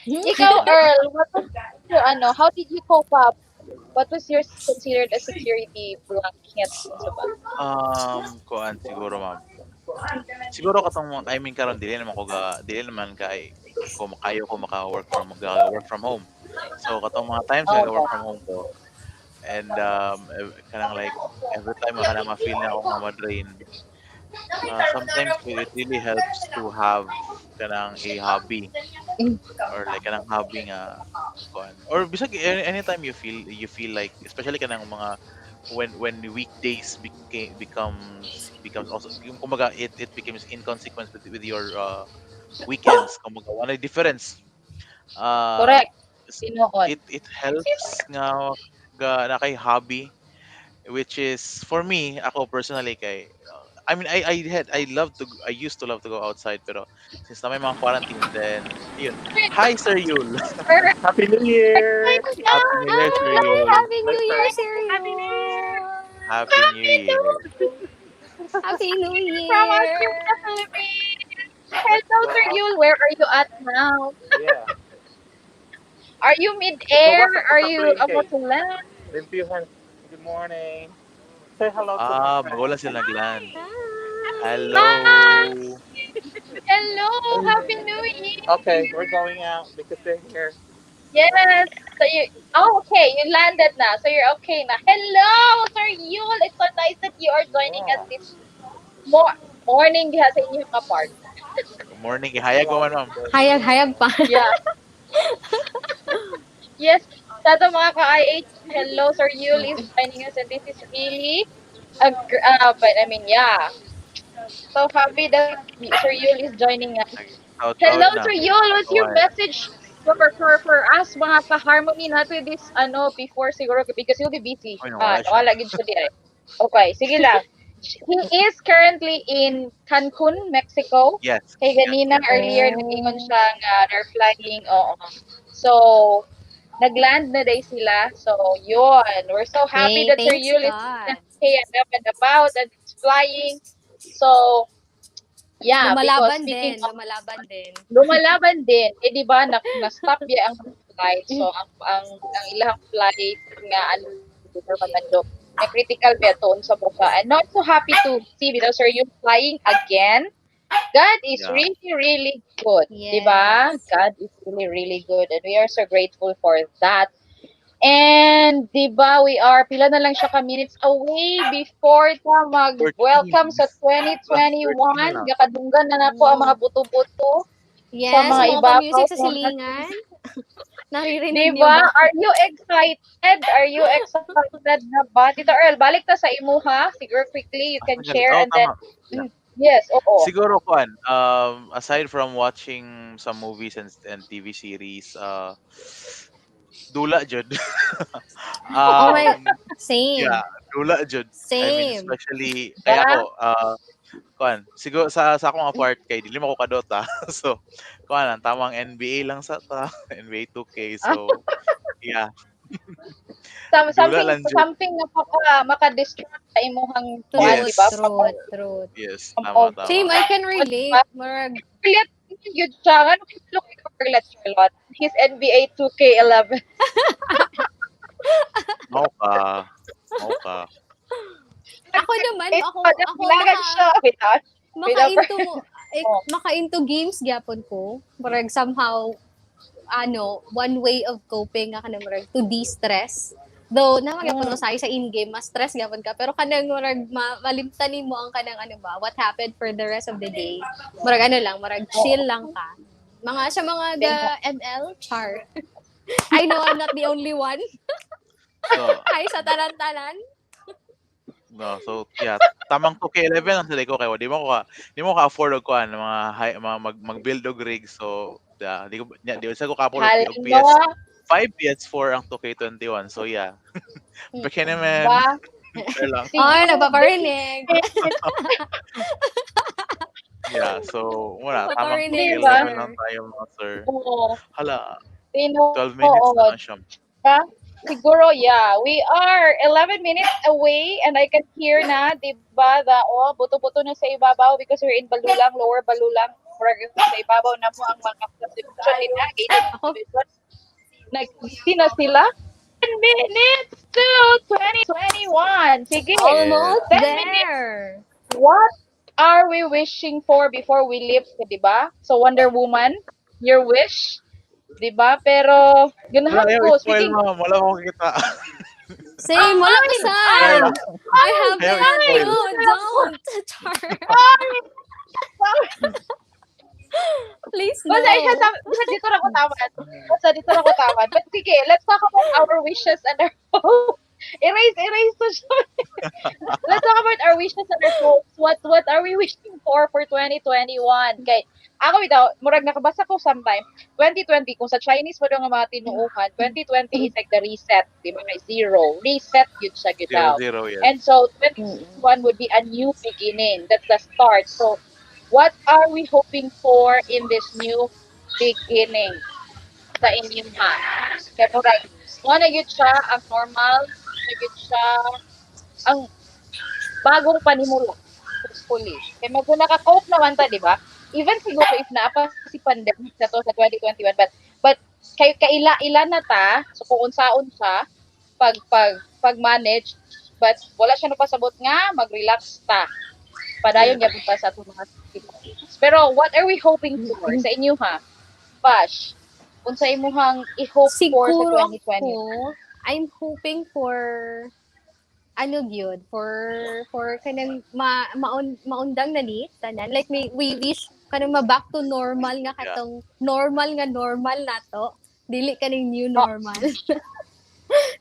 Ikaw, Earl, how did you cope up? What was your considered a security blanket? Unsa ba? Kuan siguro ma'am. Siguro katong I mean karon dili naman kay ko makayo ko maka-work work from home. So katong mga times nga Okay. work from home ko and kanang like every time nga kanang ma-feel na ako nga ma-drain. Sometimes it really helps to have kanang a hobby or like kanang hobby nga kuan or bisag anytime you feel like especially kanang mga when weekdays becomes also yung kumbaga it becomes inconsequence with your weekends kumbaga wala difference uh Correct. s- Tinuod. it helps nga na kay hobby which is for me ako personally kay I mean I used to love to go outside pero since na may mga quarantine then yun. Hi Sir Yul. Correct. Happy New Year! Happy New Year Sir Hi! Yul. Happy Let's New Year, start. Serial! Happy New Year. Happy New From us here in the Year! Philippines. Let's Hello, go Sir out. Yul. Where are you at now? Yeah. Are you mid-air? Gawa sa ko Are sa you plane about kay. to land? Limpyuhan. Good morning. Say hello to my Magulan friends. sila nagland. Hi. Hello. Hello. Happy New Okay, Year. we're going out because they're here. Yes. Okay, you landed now. So you're okay now. Hello, Sir Yul. It's so nice that you are joining us Yeah. this morning diha sa inyong part. Good morning. It's a Ihayag mo lot man of ma'am. good. Hayag-hayag pa. Yeah. Yes. Sa ato mga ka-IH, hello, Sir Yul is joining us and this is really but I mean, yeah. So happy that Sir Yul is joining us. Proud Hello, proud na. Sir Yul. What's your Kaway. message for us mga ka-harmony nato this before siguro because you'll be busy. Uy, nawala siya. Nawala gid siya di ay. Okay, sige lang. He is currently in Cancun, Mexico. Yes. Kay Yes, ganina yes. earlier nag-ingon Oh, siya nga they're flying. Oo. So, nagland na day sila. So, yun. We're so happy hey, that Sir thanks Yul is God. okay and up and about and it's flying. So, yeah, because Lumalaban speaking din, of lumalaban din. lumalaban din, eh di ba na-stop ya ang flight. So ang ilang flight nga ano man medyo na critical ba to sa buka. And not so happy to see because Sir you flying again. God is Yeah. really, really good. Di ba? Yes. God is really, really good. And we are so grateful for that. And, di ba, we are, pila na lang siya ka-minutes away before ta 13. mag-welcome sa Last 13 na 2021. lang. Gakadunggan na nako ang mga Mm. buto-buto sa Yes, mga mga ibabaw. pa-music sa silingan. Naririnig Di niyo ba? ba? Are you excited? Are you excited na ba? Tito Earl, balik ta sa imuha. Siguro quickly, you Asa can gali? share Oh, and then, tama. Yeah. Yes, oo. Siguro kuan, aside from watching some movies and TV series, dula jud. Oh my, um, yeah, same. dula jud. I mean, Same. especially kay Ba? ako, kuan, siguro sa akong apart kay dili man ko kadota. So, kuan lang tamang NBA lang sa ta, NBA 2K. So, yeah, dula Something lang jud. something na maka-distract sa imong kuan, di Truth, ba? Yes. From truth, truth. Yes, tama Same, tama. I can O, di ba? relate. Marag, Charlotte, yun siya. Ano kaya look ikaw, Charlotte? His NBA 2K11. Mao ka, mao ka. ako naman, ako Nagbilagan siya. Without maka-into mo, oh. maka-into games gyapon ko. Marag somehow, one way of coping nga kanang marag to de-stress. Though, naman gyapon Mm. usay sa in-game, mas stress gyapon ka. Pero kanang marag malimtanin mo ang kanang what happened for the rest of the day. Marag lang, marag chill lang ka. Sa mga ML, char. I know I'm not the only one. So, Hi sa tanan-tanan. no, so yeah, tamang 2K11 ang sila ko kay di mo ka afford og kuan mga mag-build og rig. So, yeah, di sa ko ka-afford og Hello. PS5, PS4 ang 2K21. So yeah, baka naman Ba? share lang. Ay, Siguro, nagpaparinig. Yeah, so wala, tamang Paparinig, Diba? 2K11 lang sir. tayo mga sir. Oo. Hala, Sino? 12 minutes na lang siya. Diba? Siguro, yeah. We are 11 minutes away and I can hear na, di ba, buto-buto na sa ibabaw because we're in Balulang, lower Balulang. Murag sa ibabaw na mo ang mga subdivision nila, gated Ako, subdivision. Nag-busy na sila. 10 minutes to 2021. Sige. Yes. almost 10 minutes. there. What are we wishing for before we leave, di ba? So, Wonder Woman, your wish, di ba? Pero, Wala ganahan ayaw ko. i-spoil, Speaking, ma'am. Wala ko kita. Same, wala pa Share sad. lang. I have Ayaw it. i-spoil. No, don't. Char. Please, no. basta dito na ko tawad. Basta dito na ko tawad. But sige, let's talk about our wishes and our hopes. Erase to siya. Let's talk about our wishes and our hopes. What are we wishing for 2021? Kay, ako bitaw, murag nakabasa ko sometime, 2020, kung sa Chinese mo nga mga tinuuhan, 2020 is like the reset, di ba? May zero. Reset yun siya, gitaw. 0-0, yes. And so, 2021 would be a new beginning. That's the start. So, what are we hoping for in this new beginning sa inyong hand? Kaya murag, na yun siya ang normal, na yun siya ang bagong panimula, hopefully. Kaya medyo naka-cope naman ta, di ba? Even siguro if naapa si pandemic na to sa 2021, but kay kaila-ila na ta, so kung unsaon siya, pag-manage, but wala siya napasabot nga, mag-relax ta. Padayon Yes. gyapon pa sa atong mga activities. Pero what are we hoping for sa inyo ha? Bash, unsa imong i-hope for sa Siguro 2020? I'm hoping for gyud for kanang maundang na ni tanan, like we wish kanang ma-back to normal nga Yeah. katong normal nato, dili kaning new normal.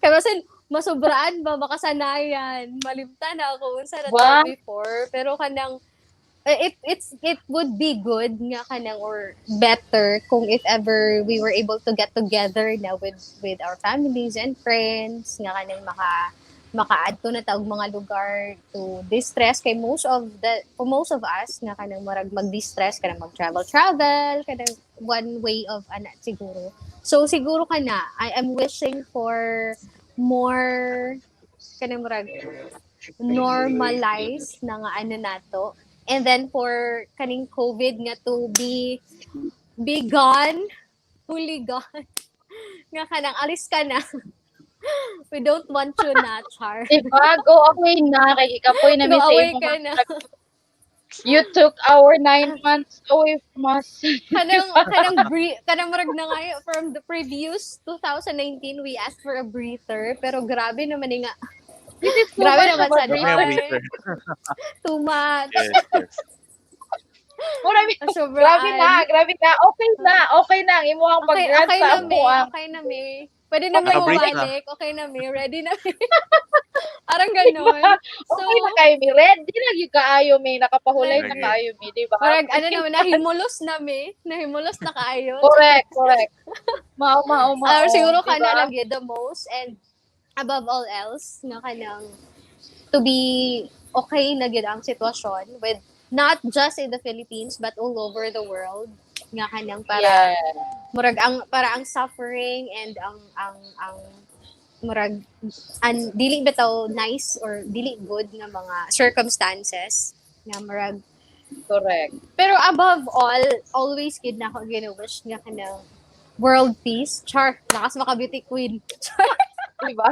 Kaya basin masobraan ba makasanayan, malimtan na ako unsa na Wow. before, pero kanang it would be good nga kanang or better kung if ever we were able to get together na with our families and friends nga kanang maka-add to na taog mga lugar to distress kay most of us nga kanang marag mag-distress kanang mag-travel kanang one way of siguro. So siguro kana I am wishing for more kanang marag normalize na nga nato. And then for kaning COVID nga to be gone, fully gone. Nga kanang alis ka na. We don't want you na, Char. Diba? Go away na. Kay ikapoy na Go sa away imong ka na. You took our 9 months away from us. kanang marag na nga from the previous 2019 we asked for a breather pero grabe naman nga. This is too Grabe much naman of a sa Give me a breather. breather. Too much. Yes. Grabe na. Okay na. Ang imuhang pag-grant sa amo ang Okay na may. Pwede na Okay may na Naka-brief kayo. na. mabalik, okay na may, ready na may. Parang Di ba? gano'n. So, Okay na kayo, mi. Ready na yung kaayo, mi. Nakapahulay like, na Lagi. kayo, mi. Di ba? murag ano Pwede naman, na. nahimulos na may, nahimulos na kaayo. Correct, correct. Mao, mao, mao. Siguro Di ka na ba? lagi the most and above all else, nga kanang to be okay na gid ang sitwasyon with not just in the Philippines but all over the world nga kanang para Yeah. murag ang para ang suffering and ang murag dili bitaw nice or dili good nga mga circumstances nga murag Correct. pero above all always gid na ako gina-wish nga kanang world peace char lakas maka beauty queen char Di ba?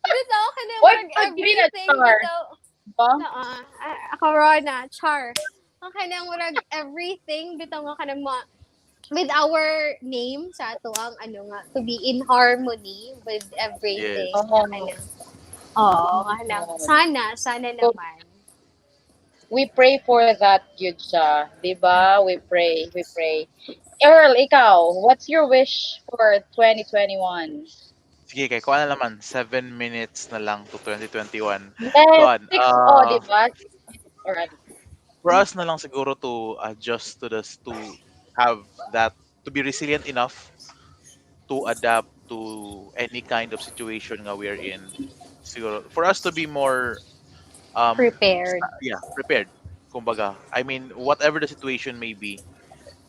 bitaw kanang Uy, murag pag-give na everything star. bitaw Ba? corona char ang kanang murag everything bitaw nga kanang with our name sa ato ang ano nga to be in harmony with everything Yes. nga Oh, kanang oo oh nga my kanang God. sana So, naman we pray for that, yun siya. Di ba? We pray, we pray. Earl, ikaw, what's your wish for 2021? Sige, kay kuha na naman. 7 minutes na lang to 2021. Yes, Kuan, 6, oh, di ba? 6 already. for us na lang siguro to adjust to this, to have that, to be resilient enough to adapt to any kind of situation nga we're in. Siguro, for us to be more, prepared yeah, prepared. Kumbaga, I mean, whatever the situation may be,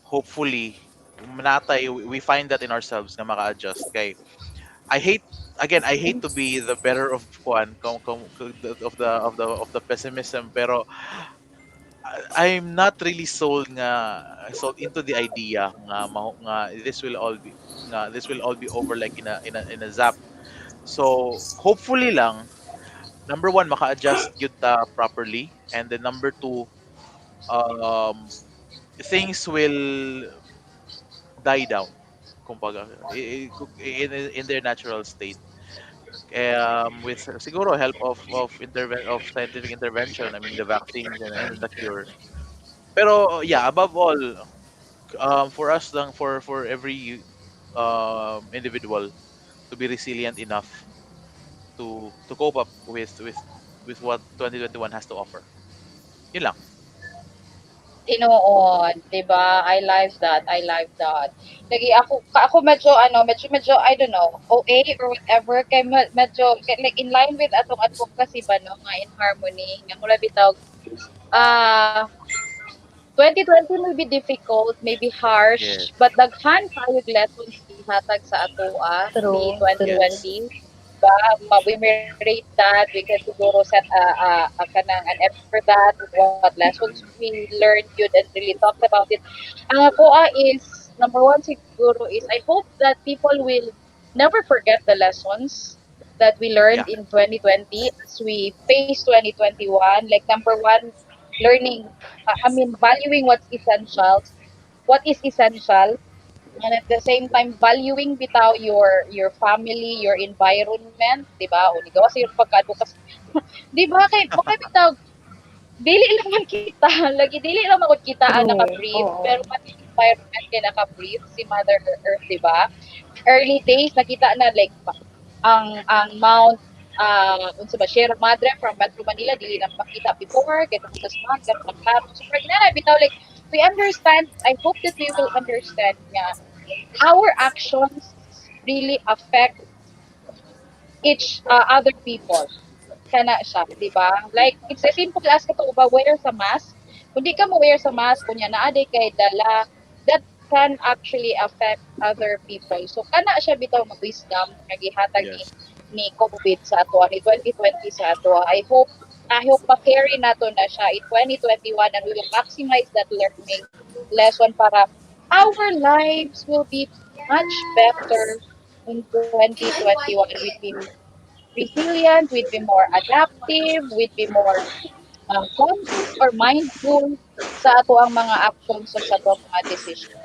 hopefully, manatay, we find that in ourselves na maka-adjust. Kay, I hate, again, I hate to be the bearer of kuan, of the pessimism, pero I'm not really sold into the idea nga this will all be over like in a zap. So hopefully lang, number one, maka-adjust yun ta properly, and then number two, um things will die down, kumbaga, in their natural state, with siguro help of scientific intervention. I mean, the vaccines and the cure. Pero yeah, above all, for us lang, for every individual to be resilient enough to cope up with what 2021 has to offer. Yun lang. Tinoon, 'di ba? I like that. I like that. Lagi ako medyo medyo I don't know, OA or whatever kay medyo like in line with atong advocacy ba no nga in harmony nga mura bitaw ah 2020 may be difficult, maybe harsh, Yes. but daghan kayog lessons gihatag sa atoa ni true true Yes. 2020. Ba, we may rate that. We can siguro set a kanang an effort for that. What lessons we learned yun and really talked about it. Ang akoa is number one siguro is I hope that people will never forget the lessons that we learned Yeah. in 2020 as we face 2021. Like number one, learning I mean, valuing what is essential, and at the same time, valuing bitaw your family, your environment, di ba? O ligaw sa yung pagka-advocacy. Di ba? Kay bitaw, dili lang man kita, lagi dili lang magud kita ang true naka-brief, oo pero pati environment kay naka-brief, si Mother Earth, di ba? Early days, nakita na like, ang Mount unsa ba Sierra Madre from Metro Manila dili na makita before kay sa smog karon naklaro so pag na bitaw like we understand. I hope that we will understand nga our actions really affect each other people kana siya, di ba? Like, it's as simple as kato ba wear sa mask. Kung di ka mo wear sa mask, kunya naa day kay dala, that can actually affect other people. So, kana siya bitaw mag wisdom nga gihatag Yes. ni COVID sa ato, ni 2020 sa ato. I hope ma-carry nato na siya in 2021 and we will maximize that learning lesson para our lives will be much better in 2021. We'd be resilient, we'd be more adaptive, we'd be more conscious or mindful sa ato ang mga actions o sa ato ang mga decisions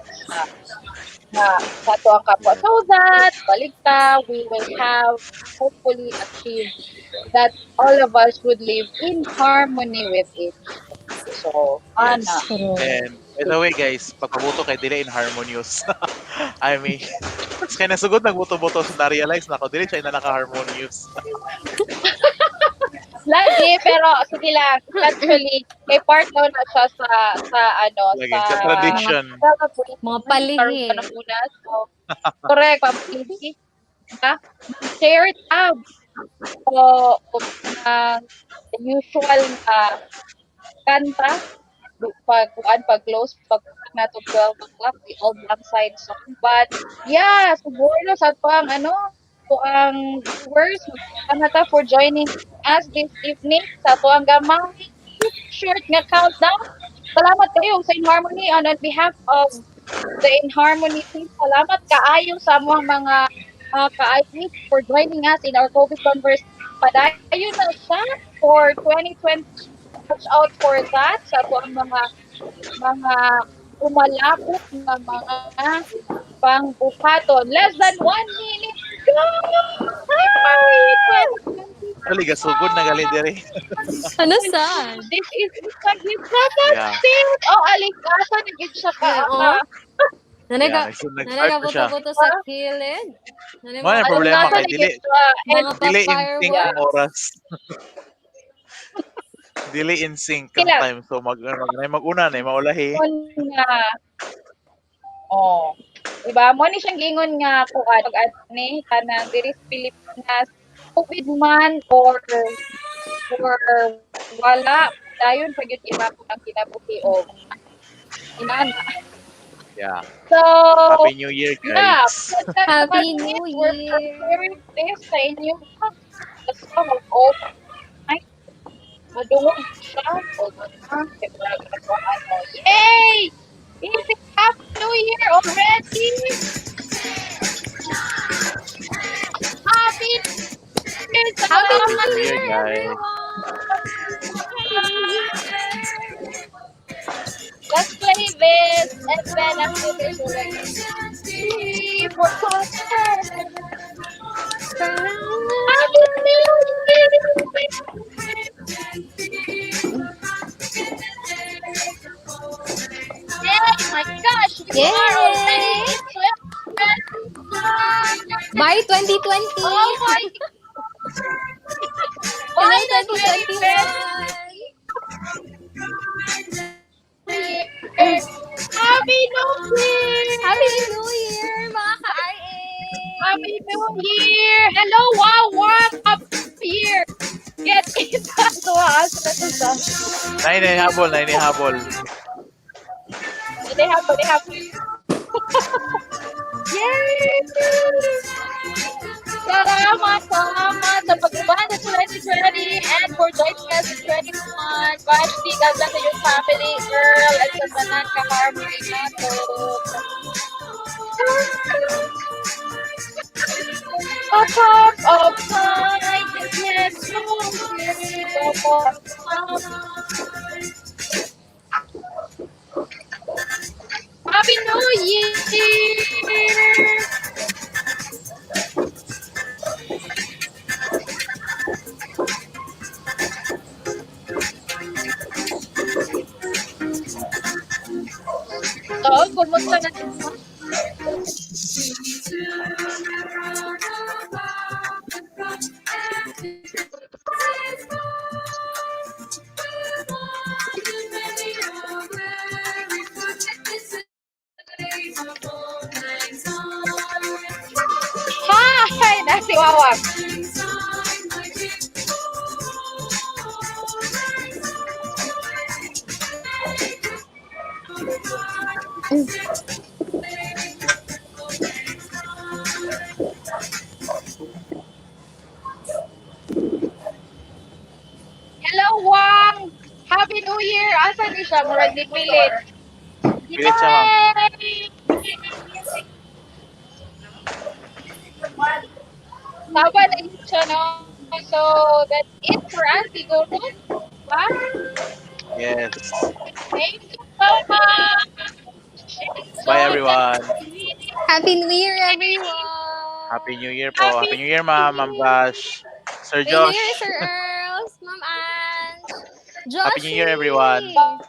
sa ato ang kapwa. Yes. So that, baligta, we will have hopefully achieved that all of us would live in harmony with each other. So, Yes. Ana, true And By the way, guys, pagpaboto kay dili in harmonious. I mean, kaya nasugod nagboto-boto sa na-realize na ako, dili siya na naka-harmonious. Lagi, pero sige lang, eventually, may part daw na siya sa ano, Lagi, sa sa Mga tradition. mga karon pa palihi. na muna. So, correct, pamilya, diba? Share tab. So, ng usual na kanta, pag close, pag na to 12 o'clock, the Old Lang Syne song. But, yeah, siguro sa to ang ano, to ang viewers, magpapangata for joining us this evening sa to ang gamay, short nga countdown. Salamat kayo sa In Harmony on behalf of the In Harmony team. Salamat kaayo sa mga kaayo for joining us in our COVID conversation. Padayon na siya for 2020. Watch out for that sa ato ang mga umalapot na mga pangbuhaton. Less than 1 minute. Go! Hi! Ali, gasugod na gali 2025! diri. Ano sad? This is Pagitasan Yeah. State! Oh, alikasan na gid siya ka. Oo. Nanay Yeah, ka, nanay nag-start ka na siya. buto-buto sa kilid. Nanay Mo mga na problema Alikasan kay na pa-fire. dili gid siya. And Mga dili in sync yeah, ang pa-fireworks. oras. Dili in sync ang kailan time. So mag-una na maulahi. nga, oh, 'di ba? Mo ni siyang giingon nga kuan pag ani kanang diri sa Pilipinas, COVID man or wala, dayon pa gyud ihapon ang kinabuhi o inana. Yeah. So, Happy New Year, yeah, guys. Happy pagkakabagit, New we're Year! preparing this sa inyo. The song of all time. Madungog siya. Hold on ha. Kaya wala ka na ko ano. Yay! Is it Happy New Year already? Happy New Year sa Happy Happy New New lahat! Year, Year, guys. everyone! Happy New Year! Let's play this, and then after this, we're gonna see for Happy New Year! Yay! My gosh, we are already Yay! in 2025! Bye 2020! Oh my, Hello why the 2021! 2020? Happy New Happy Year! New Year, mga Happy ka-RA! New Year! Hello, wow, wow! Happy New Year! Get in to asa na to sa. Habol, habol. They have. Yay! Salamat sa pag-uban sa 2020 and for joining us in 21. Vashti, God bless sa your family, girl, at sa tanan ka-harmony nato. A cup of kindness from Happy New Year! So, kumusta na naman? Hi! Nasi Wawag. Hello, Wang! Happy New Year! Asa ni siya? Murag di pilit. Pilit siya, ma'am. Yay! Tama na yun siya, no? So, that's it for us, siguro. Bye! Yes. Thank you so much! Bye, Enjoy the everyone. Happy New Year, Happy everyone! New Year po. Happy Happy New Year, New ma'am. Ma'am Year! Bash. Sir Happy New Year, Josh. Sir Earls, Ma'am Ange, Happy New Year, everyone. Joshi!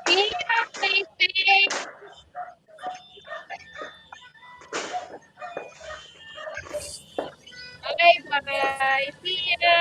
See ya, stay safe. Bye bye. See ya.